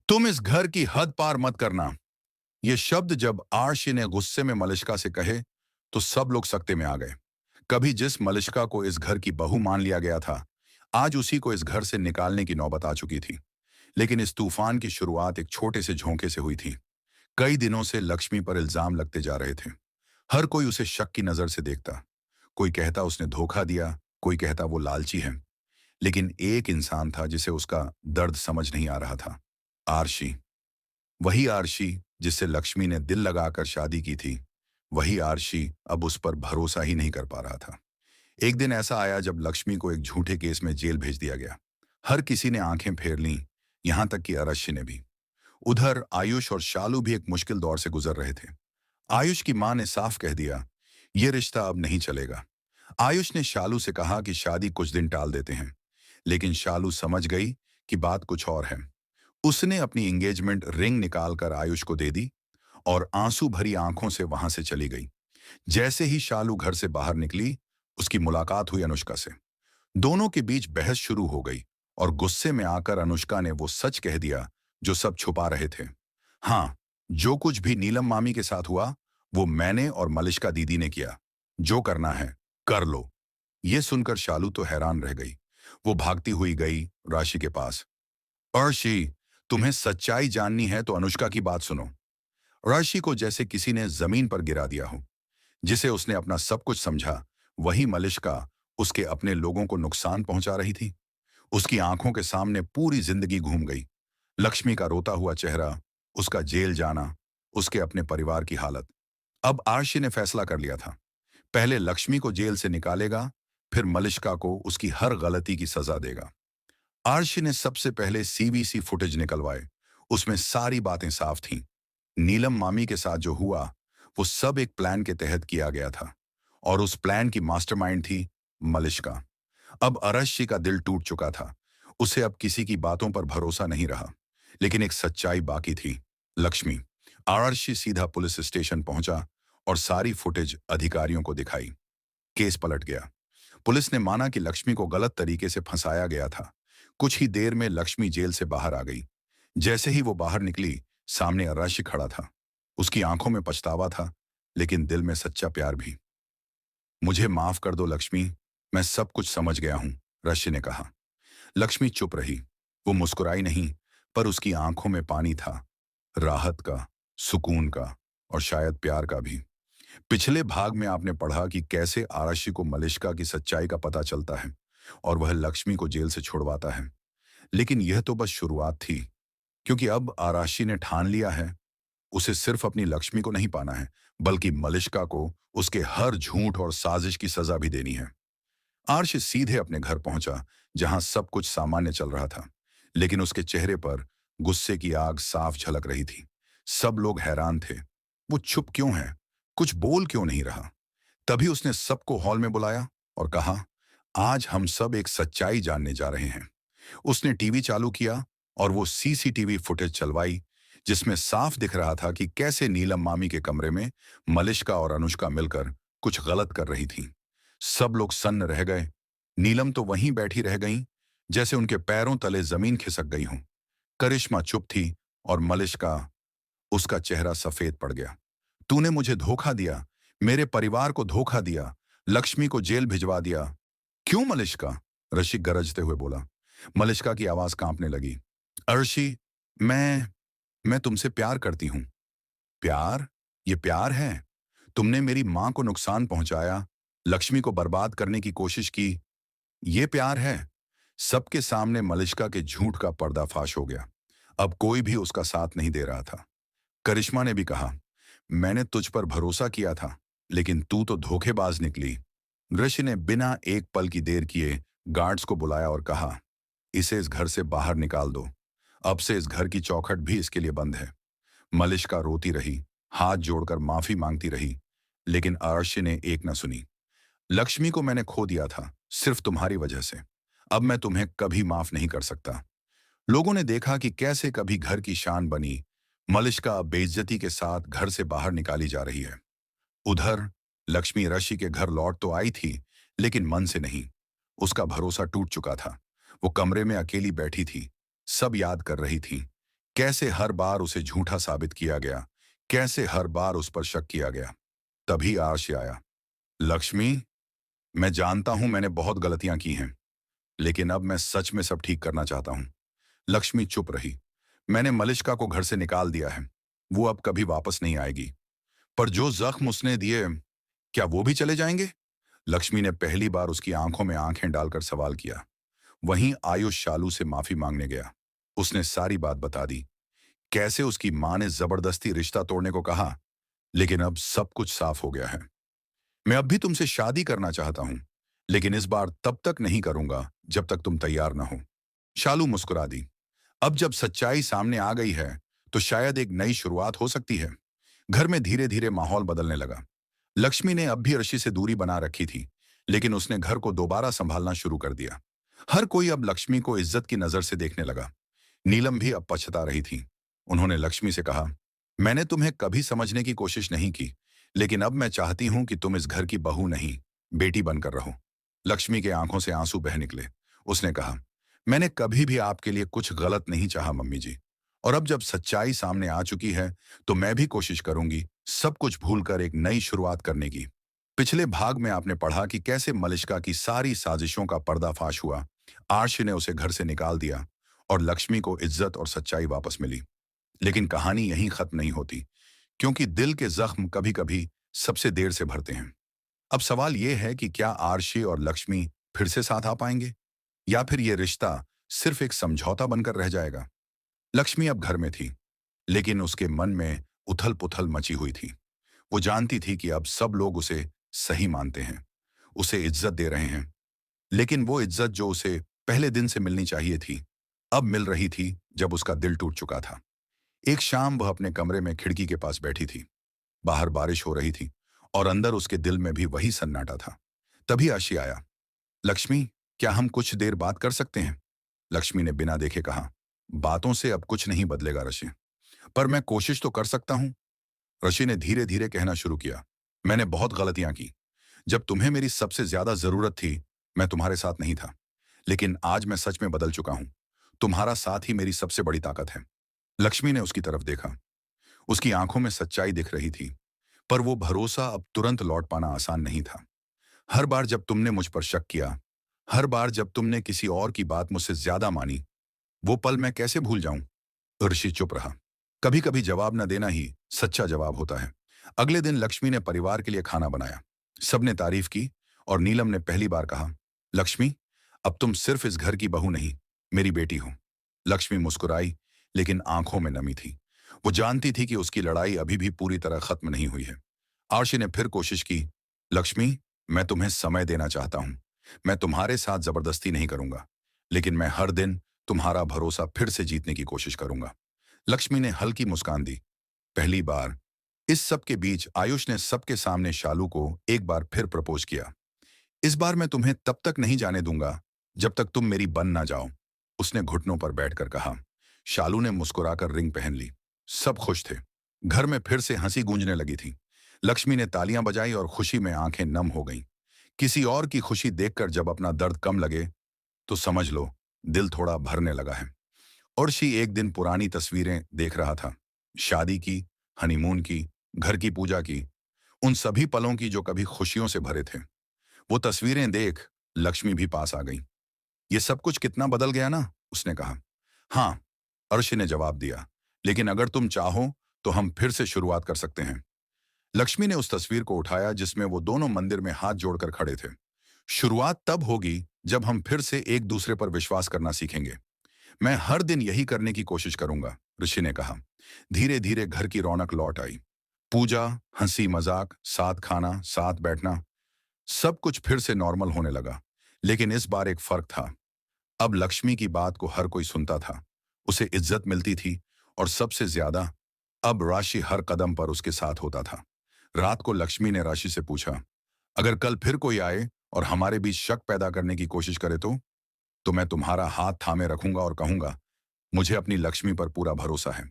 तुम इस घर की हद पार मत करना। ये शब्द जब आरशी ने गुस्से में मलिष्का से कहे तो सब लोग सकते में आ गए। कभी जिस मलिष्का को इस घर की बहू मान लिया गया था, आज उसी को इस घर से निकालने की नौबत आ चुकी थी। लेकिन इस तूफान की शुरुआत एक छोटे से झोंके से हुई थी। कई दिनों से लक्ष्मी पर इल्जाम लगते जा रहे थे। हर कोई उसे शक की नजर से देखता। कोई कहता उसने धोखा दिया, कोई कहता वो लालची है। लेकिन एक इंसान था जिसे उसका दर्द समझ नहीं आ रहा था। आरशी। वही आरशी जिससे लक्ष्मी ने दिल लगाकर शादी की थी। वही आरशी अब उस पर भरोसा ही नहीं कर पा रहा था। एक दिन ऐसा आया जब लक्ष्मी को एक झूठे केस में जेल भेज दिया गया। हर किसी ने आंखें फेर लीं, यहां तक कि अरशी ने भी। उधर आयुष और शालू भी एक मुश्किल दौर से गुजर रहे थे। आयुष की मां ने साफ कह दिया, यह रिश्ता अब नहीं चलेगा। आयुष ने शालू से कहा कि शादी कुछ दिन टाल देते हैं। लेकिन शालू समझ गई कि बात कुछ और है। उसने अपनी एंगेजमेंट रिंग निकालकर आयुष को दे दी और आंसू भरी आंखों से वहां से चली गई। जैसे ही शालू घर से बाहर निकली, उसकी मुलाकात हुई अनुष्का से। दोनों के बीच बहस शुरू हो गई और गुस्से में आकर अनुष्का ने वो सच कह दिया जो सब छुपा रहे थे। हाँ, जो कुछ भी नीलम मामी के साथ हुआ, वो मैंने और मलिष्का दीदी ने किया। जो करना है कर लो। ये सुनकर शालू तो हैरान रह गई। वो भागती हुई गई राशि के पास। अर्शी, तुम्हें सच्चाई जाननी है तो अनुष्का की बात सुनो। राशि को जैसे किसी ने जमीन पर गिरा दिया हो। जिसे उसने अपना सब कुछ समझा, वही मलिष्का उसके अपने लोगों को नुकसान पहुंचा रही थी। उसकी आंखों के सामने पूरी जिंदगी घूम गई। लक्ष्मी का रोता हुआ चेहरा, उसका जेल जाना, उसके अपने परिवार की हालत। अब आरशी ने फैसला कर लिया था। पहले लक्ष्मी को जेल से निकालेगा, फिर मलिष्का को उसकी हर गलती की सजा देगा। आरशी ने सबसे पहले सीवीसी फुटेज निकलवाए। उसमें सारी बातें साफ थीं। नीलम मामी के साथ जो हुआ, वो सब एक प्लान के तहत किया गया था। और उस प्लान की मास्टरमाइंड थी मलिष्का। अब अरशी का दिल टूट चुका था। उसे अब किसी की बातों पर भरोसा नहीं रहा। लेकिन एक सच्चाई बाकी थी, लक्ष्मी। आरशी सीधा पुलिस स्टेशन पहुंचा और सारी फुटेज अधिकारियों को दिखाई। केस पलट गया। पुलिस ने माना कि लक्ष्मी को गलत तरीके से फंसाया गया था। कुछ ही देर में लक्ष्मी जेल से बाहर आ गई। जैसे ही वो बाहर निकली, सामने अराशी खड़ा था। उसकी आंखों में पछतावा था, लेकिन दिल में सच्चा प्यार भी। मुझे माफ कर दो लक्ष्मी, मैं सब कुछ समझ गया हूं, ऋषि ने कहा। लक्ष्मी चुप रही। वो मुस्कुराई नहीं, पर उसकी आंखों में पानी था। राहत का, सुकून का और शायद प्यार का भी। पिछले भाग में आपने पढ़ा कि कैसे आरशी को मलिष्का की सच्चाई का पता चलता है और वह लक्ष्मी को जेल से छुड़वाता है। लेकिन यह तो बस शुरुआत थी, क्योंकि अब आराशी ने ठान लिया है, उसे सिर्फ अपनी लक्ष्मी को नहीं पाना है, बल्कि मलिष्का को उसके हर झूठ और साजिश की सजा भी देनी है। आर्श सीधे अपने घर पहुंचा, जहां सब कुछ सामान्य चल रहा था। लेकिन उसके चेहरे पर गुस्से की आग साफ झलक रही थी। सब लोग हैरान थे। वो चुप क्यों है, कुछ बोल क्यों नहीं रहा। तभी उसने सबको हॉल में बुलाया और कहा, आज हम सब एक सच्चाई जानने जा रहे हैं। उसने टीवी चालू किया और वो सीसीटीवी फुटेज चलवाई, जिसमें साफ दिख रहा था कि कैसे नीलम मामी के कमरे में मलिष्का और अनुष्का मिलकर कुछ गलत कर रही थी। सब लोग सन्न रह गए। नीलम तो वहीं बैठी रह गईं, जैसे उनके पैरों तले जमीन खिसक गई हो। करिश्मा चुप थी और मलिष्का, उसका चेहरा सफेद पड़ गया। तूने मुझे धोखा दिया, मेरे परिवार को धोखा दिया, लक्ष्मी को जेल भिजवा दिया। क्यों मलिष्का? ऋषि गरजते हुए बोला। मलिष्का की आवाज कांपने लगी। अर्शी, मैं तुमसे प्यार करती हूं। प्यार? ये प्यार है? तुमने मेरी मां को नुकसान पहुंचाया, लक्ष्मी को बर्बाद करने की कोशिश की। ये प्यार है? सबके सामने मलिष्का के झूठ का पर्दाफाश हो गया। अब कोई भी उसका साथ नहीं दे रहा था। करिश्मा ने भी कहा, मैंने तुझ पर भरोसा किया था, लेकिन तू तो धोखेबाज निकली। ऋषि ने बिना एक पल की देर किए गार्ड्स को बुलाया और कहा, इसे इस घर से बाहर निकाल दो। अब से इस घर की चौखट भी इसके लिए बंद है। मलिष्का रोती रही, हाथ जोड़कर माफी मांगती रही, लेकिन आरशी ने एक न सुनी। लक्ष्मी को मैंने खो दिया था, सिर्फ तुम्हारी वजह से। अब मैं तुम्हें कभी माफ नहीं कर सकता। लोगों ने देखा कि कैसे कभी घर की शान बनी मलिष्का बेइज्जती के साथ घर से बाहर निकाली जा रही है। उधर लक्ष्मी ऋषि के घर लौट तो आई थी, लेकिन मन से नहीं। उसका भरोसा टूट चुका था। वो कमरे में अकेली बैठी थी, सब याद कर रही थी। कैसे हर बार उसे झूठा साबित किया गया, कैसे हर बार उस पर शक किया गया। तभी आर्श आया। लक्ष्मी, मैं जानता हूं मैंने बहुत गलतियां की हैं, लेकिन अब मैं सच में सब ठीक करना चाहता हूं। लक्ष्मी चुप रही। मैंने मलिष्का को घर से निकाल दिया है। वो अब कभी वापस नहीं आएगी। पर जो जख्म उसने दिए, क्या वो भी चले जाएंगे? लक्ष्मी ने पहली बार उसकी आंखों में आंखें डालकर सवाल किया। वहीं आयुष शालू से माफी मांगने गया। उसने सारी बात बता दी। कैसे उसकी मां ने जबरदस्ती रिश्ता तोड़ने को कहा। लेकिन अब सब कुछ साफ हो गया है। मैं अब भी तुमसे शादी करना चाहता हूं, लेकिन इस बार तब तक नहीं करूंगा जब तक तुम तैयार ना हो। शालू मुस्कुरा दी। अब जब सच्चाई सामने आ गई है, तो शायद एक नई शुरुआत हो सकती है। घर में धीरे धीरे माहौल बदलने लगा। लक्ष्मी ने अब भी ऋषि से दूरी बना रखी थी, लेकिन उसने घर को दोबारा संभालना शुरू कर दिया। हर कोई अब लक्ष्मी को इज्जत की नजर से देखने लगा। नीलम भी अब पछता रही थी। उन्होंने लक्ष्मी से कहा, मैंने तुम्हें कभी समझने की कोशिश नहीं की, लेकिन अब मैं चाहती हूं कि तुम इस घर की बहू नहीं, बेटी बनकर रहो। लक्ष्मी के आंखों से आंसू बह निकले। उसने कहा, मैंने कभी भी आपके लिए कुछ गलत नहीं चाहा मम्मी जी। और अब जब सच्चाई सामने आ चुकी है, तो मैं भी कोशिश करूंगी सब कुछ भूलकर एक नई शुरुआत करने की। पिछले भाग में आपने पढ़ा कि कैसे मलिष्का की सारी साजिशों का पर्दाफाश हुआ। आर्श ने उसे घर से निकाल दिया और लक्ष्मी को इज्जत और सच्चाई वापस मिली। लेकिन कहानी यहीं खत्म नहीं होती, क्योंकि दिल के जख्म कभी कभी सबसे देर से भरते हैं। अब सवाल यह है कि क्या आर्शी और लक्ष्मी फिर से साथ आ पाएंगे, या फिर यह रिश्ता सिर्फ एक समझौता बनकर रह जाएगा। लक्ष्मी अब घर में थी, लेकिन उसके मन में उथल पुथल मची हुई थी। वो जानती थी कि अब सब लोग उसे सही मानते हैं, उसे इज्जत दे रहे हैं, लेकिन वो इज्जत जो उसे पहले दिन से मिलनी चाहिए थी, अब मिल रही थी जब उसका दिल टूट चुका था। एक शाम वह अपने कमरे में खिड़की के पास बैठी थी। बाहर बारिश हो रही थी और अंदर उसके दिल में भी वही सन्नाटा था। तभी आशी आया। लक्ष्मी, क्या हम कुछ देर बात कर सकते हैं? लक्ष्मी ने बिना देखे कहा, बातों से अब कुछ नहीं बदलेगा ऋषि, पर मैं कोशिश तो कर सकता हूं। ऋषि ने धीरे धीरे कहना शुरू किया, मैंने बहुत गलतियां की। जब तुम्हें मेरी सबसे ज्यादा जरूरत थी, मैं तुम्हारे साथ नहीं था। लेकिन आज मैं सच में बदल चुका हूं। तुम्हारा साथ ही मेरी सबसे बड़ी ताकत है। लक्ष्मी ने उसकी तरफ देखा। उसकी आंखों में सच्चाई दिख रही थी, पर वो भरोसा अब तुरंत लौट पाना आसान नहीं था। हर बार जब तुमने मुझ पर शक किया, हर बार जब तुमने किसी और की बात मुझसे ज्यादा मानी, वो पल मैं कैसे भूल जाऊं? ऋषि चुप रहा। कभी कभी जवाब न देना ही सच्चा जवाब होता है। अगले दिन लक्ष्मी ने परिवार के लिए खाना बनाया। सबने तारीफ की और नीलम ने पहली बार कहा, लक्ष्मी, अब तुम सिर्फ इस घर की बहू नहीं, मेरी बेटी हो। लक्ष्मी मुस्कुराई, लेकिन आंखों में नमी थी। वो जानती थी कि उसकी लड़ाई अभी भी पूरी तरह खत्म नहीं हुई है। आर्शी ने फिर कोशिश की, लक्ष्मी, मैं तुम्हें समय देना चाहता हूं। मैं तुम्हारे साथ जबरदस्ती नहीं करूंगा, लेकिन मैं हर दिन तुम्हारा भरोसा फिर से जीतने की कोशिश करूंगा। लक्ष्मी ने हल्की मुस्कान दी। पहली बार इस सब के बीच आयुष ने सबके सामने शालू को एक बार फिर प्रपोज किया। इस बार मैं तुम्हें तब तक नहीं जाने दूंगा जब तक तुम मेरी बन ना जाओ, उसने घुटनों पर बैठकर कहा। शालू ने मुस्कुराकर रिंग पहन ली। सब खुश थे। घर में फिर से हंसी गूंजने लगी थी। लक्ष्मी ने तालियां बजाई और खुशी में आंखें नम हो गईं। किसी और की खुशी देखकर जब अपना दर्द कम लगे, तो समझ लो दिल थोड़ा भरने लगा है। और शी एक दिन पुरानी तस्वीरें देख रहा था। शादी की, हनीमून की, घर की पूजा की, उन सभी पलों की जो कभी खुशियों से भरे थे। वो तस्वीरें देख लक्ष्मी भी पास आ गई। ये सब कुछ कितना बदल गया ना, उसने कहा। हाँ, अर्शी ने जवाब दिया, लेकिन अगर तुम चाहो तो हम फिर से शुरुआत कर सकते हैं। लक्ष्मी ने उस तस्वीर को उठाया जिसमें वो दोनों मंदिर में हाथ जोड़कर खड़े थे। शुरुआत तब होगी जब हम फिर से एक दूसरे पर विश्वास करना सीखेंगे। मैं हर दिन यही करने की कोशिश करूंगा, ऋषि ने कहा। धीरे धीरे घर की रौनक लौट आई। पूजा, हंसी मजाक, साथ खाना, साथ बैठना, सब कुछ फिर से नॉर्मल होने लगा। लेकिन इस बार एक फर्क था। अब लक्ष्मी की बात को हर कोई सुनता था, उसे इज्जत मिलती थी, और सबसे ज्यादा अब राशि हर कदम पर उसके साथ होता था। रात को लक्ष्मी ने राशि से पूछा, अगर कल फिर कोई आए और हमारे बीच शक पैदा करने की कोशिश करे तो मैं तुम्हारा हाथ थामे रखूंगा और कहूंगा, मुझे अपनी लक्ष्मी पर पूरा भरोसा है।